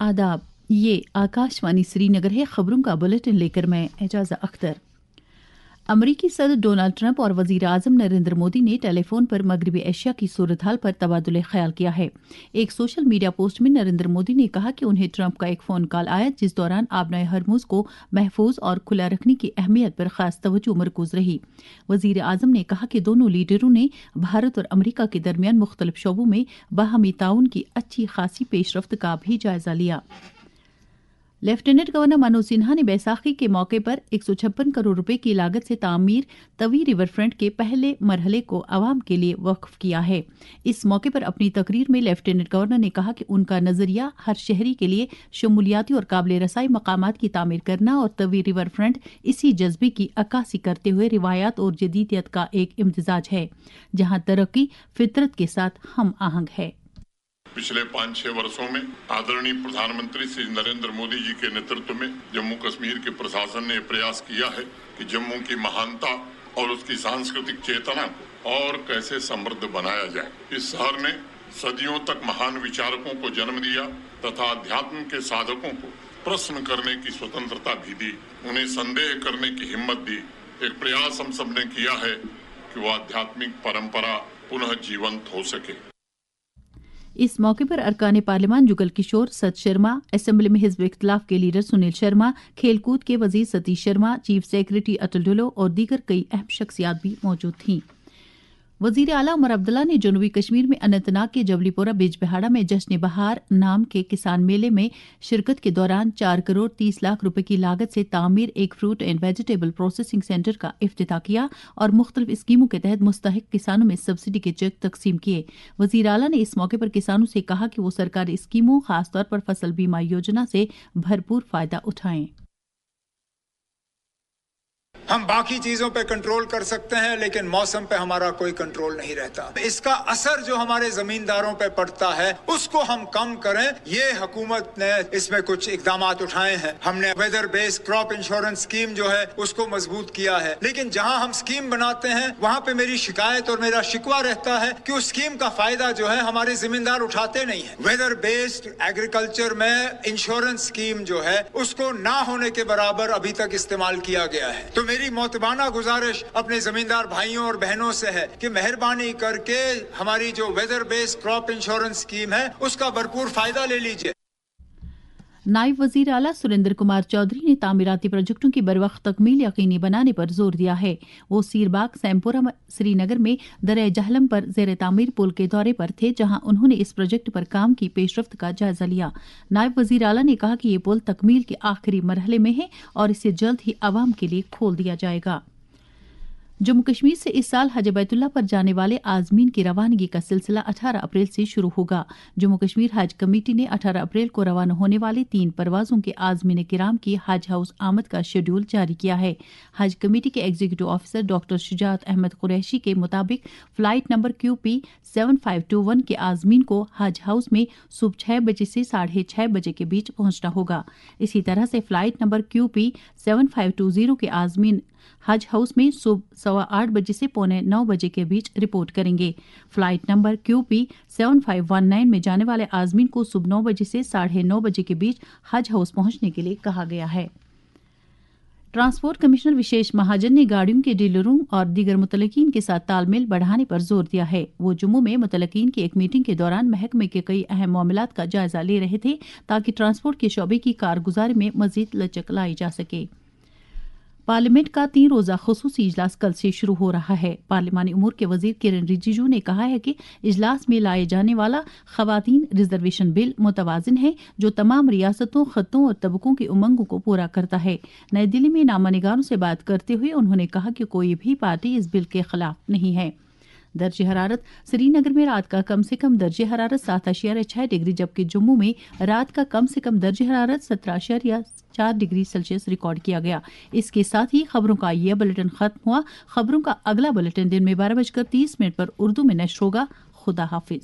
आदाब, ये आकाशवाणी श्रीनगर है। खबरों का बुलेटिन लेकर मैं एजाज़ा अख्तर। अमरीकी सदर डोनाल्ड ट्रंप और वजीर आजम नरेंद्र मोदी ने टेलीफोन पर मगरबी एशिया की सूरत हाल पर तबादुल ख्याल किया है। एक सोशल मीडिया पोस्ट में नरेंद्र मोदी ने कहा कि उन्हें ट्रंप का एक फोन कॉल आया जिस दौरान आबनाए हरमुज को महफूज और खुला रखने की अहमियत पर खास तवज्जो मरकूज रही। वजीर आजम ने कहा कि दोनों लीडरों ने भारत और अमरीका के दरमियान मुख्तलिफ शोबों में बाहमी ताउन की अच्छी खासी पेशरफ्त का भी जायजा लिया। लेफ्टिनेंट गवर्नर मनोज सिन्हा ने बैसाखी के मौके पर 156 करोड़ रुपए की लागत से तामीर तवी रिवर फ्रंट के पहले मरहले को आवाम के लिए वक्फ किया है। इस मौके पर अपनी तकरीर में लेफ्टिनेंट गवर्नर ने कहा कि उनका नजरिया हर शहरी के लिए शमूलियाती और काबिल रसाई मकामात की तामीर करना और तवी रिवर फ्रंट इसी जज्बे की अक्कासी करते हुए रिवायात और जदीदियत का एक इम्तिजाज है जहां तरक्की फितरत के साथ हम आहंग है। पिछले 5-6 वर्षों में आदरणीय प्रधानमंत्री श्री नरेंद्र मोदी जी के नेतृत्व में जम्मू कश्मीर के प्रशासन ने प्रयास किया है कि जम्मू की महानता और उसकी सांस्कृतिक चेतना को और कैसे समृद्ध बनाया जाए। इस शहर ने सदियों तक महान विचारकों को जन्म दिया तथा अध्यात्म के साधकों को प्रश्न करने की स्वतंत्रता भी दी, उन्हें संदेह करने की हिम्मत दी। एक प्रयास हम सब ने किया है कि वो आध्यात्मिक परंपरा पुनः जीवंत हो सके। इस मौके पर अरकान पार्लियामान जुगल किशोर, सत शर्मा, असेंबली में हिज़्ब इख्तिलाफ के लीडर सुनील शर्मा, खेलकूद के वजीर सतीश शर्मा, चीफ सेक्रेटरी अटल ढुलो और दीगर कई अहम शख्सियात भी मौजूद थीं। वजीर आला उमर अब्दुल्ला ने जनूबी कश्मीर में अनंतनाग के जबलीपोरा बिजबिहाड़ा में जश्न बहार नाम के किसान मेले में शिरकत के दौरान 4 करोड़ 30 लाख रुपए की लागत से तामीर एक fruit and vegetable processing centre का इफ्तिताह किया और मुख्तलिफ स्कीमों के तहत मुस्तहिक किसानों में सब्सिडी के चेक तकसीम किए। वजीर आला ने इस मौके पर किसानों से कहा कि वो सरकारी स्कीमों खासतौर पर फसल बीमा योजना से भरपूर फायदा उठाएं। हम बाकी चीजों पे कंट्रोल कर सकते हैं लेकिन मौसम पे हमारा कोई कंट्रोल नहीं रहता। इसका असर जो हमारे जमींदारों पे पड़ता है उसको हम कम करें, ये हुकूमत ने इसमें कुछ इकदामात उठाए हैं। हमने weather based crop insurance scheme जो है उसको मजबूत किया है, लेकिन जहां हम स्कीम बनाते हैं वहां पे मेरी शिकायत और मेरा शिकवा रहता है कि उस स्कीम का फायदा जो है हमारे जमींदार उठाते नहीं है। वेदर बेस्ड एग्रीकल्चर में इंश्योरेंस स्कीम जो है उसको ना होने के बराबर अभी तक इस्तेमाल किया गया है। तो मेरी मोतबाना गुजारिश अपने जमींदार भाइयों और बहनों से है कि मेहरबानी करके हमारी जो weather based crop insurance scheme है उसका भरपूर फायदा ले लीजिए। नायब वजीर आला सुरेंद्र कुमार चौधरी ने तामीराती प्रोजेक्टों की बरवक्त तकमील यकीनी बनाने पर जोर दिया है। वो सीरबाग सैमपुरा श्रीनगर में दरिया जहलम पर जेर तामीर पुल के दौरे पर थे जहां उन्होंने इस प्रोजेक्ट पर काम की पेशरफ्त का जायजा लिया। नायब वजीर आला ने कहा कि ये पुल तकमील के आखिरी मरहले में है और इसे जल्द ही आवाम के लिए खोल दिया जाएगा। जम्मू कश्मीर से इस साल हज बैतुल्लाह पर जाने वाले आजमीन की रवानगी का सिलसिला 18 अप्रैल से शुरू होगा। जम्मू कश्मीर हज कमेटी ने 18 अप्रैल को रवाना होने वाली 3 परवाजों के आजमीन किराम की हज हाउस आमद का शेड्यूल जारी किया है। हज कमेटी के executive officer doctor Shujat Ahmed Qureshi के मुताबिक फ्लाइट नंबर QP 7521 के आजमीन को हज हाउस में सुबह 6 बजे से 6:30 बजे के बीच पहुंचना होगा। इसी तरह से फ्लाइट नंबर QP 7520 के आजमीन हज हाउस में सुबह 8:15 बजे से 8:45 बजे के बीच रिपोर्ट करेंगे। फ्लाइट नंबर QP 7519 में जाने वाले आजमीन को सुबह 9 बजे से 9:30 बजे के बीच हज हाउस पहुंचने के लिए कहा गया है। ट्रांसपोर्ट कमिश्नर विशेष महाजन ने गाड़ियों के डीलरों और दीगर मुतलकीन के साथ तालमेल बढ़ाने पर जोर दिया है। वो जम्मू में मुतलकीन की एक मीटिंग के दौरान महकमे के कई अहम मामलात का जायजा ले रहे थे ताकि ट्रांसपोर्ट के शोबे की कारगुजारी में मजीद लचक लाई जा सके। पार्लियामेंट का 3 रोजा खुसूसी इजलास कल से शुरू हो रहा है। पार्लिमानी उमूर के वजीर किरण रिजिजू ने कहा है कि इजलास में लाए जाने वाला खवातीन रिजर्वेशन बिल मुतवाजिन है जो तमाम रियासतों, खत्तों और तबकों की उमंगों को पूरा करता है। नई दिल्ली में नामानिगारों से बात करते हुए उन्होंने कहा कि कोई भी पार्टी इस बिल के खिलाफ नहीं है। दर्जे हरारत श्रीनगर में रात का कम से कम दर्जे हरारत 7.6 डिग्री जबकि जम्मू में रात का कम से कम दर्जे हरारत 17.4 डिग्री सेल्सियस रिकॉर्ड किया गया। इसके साथ ही खबरों का यह बुलेटिन खत्म हुआ। खबरों का अगला बुलेटिन दिन में 12:30 पर उर्दू में नश्र होगा। खुदा हाफिज।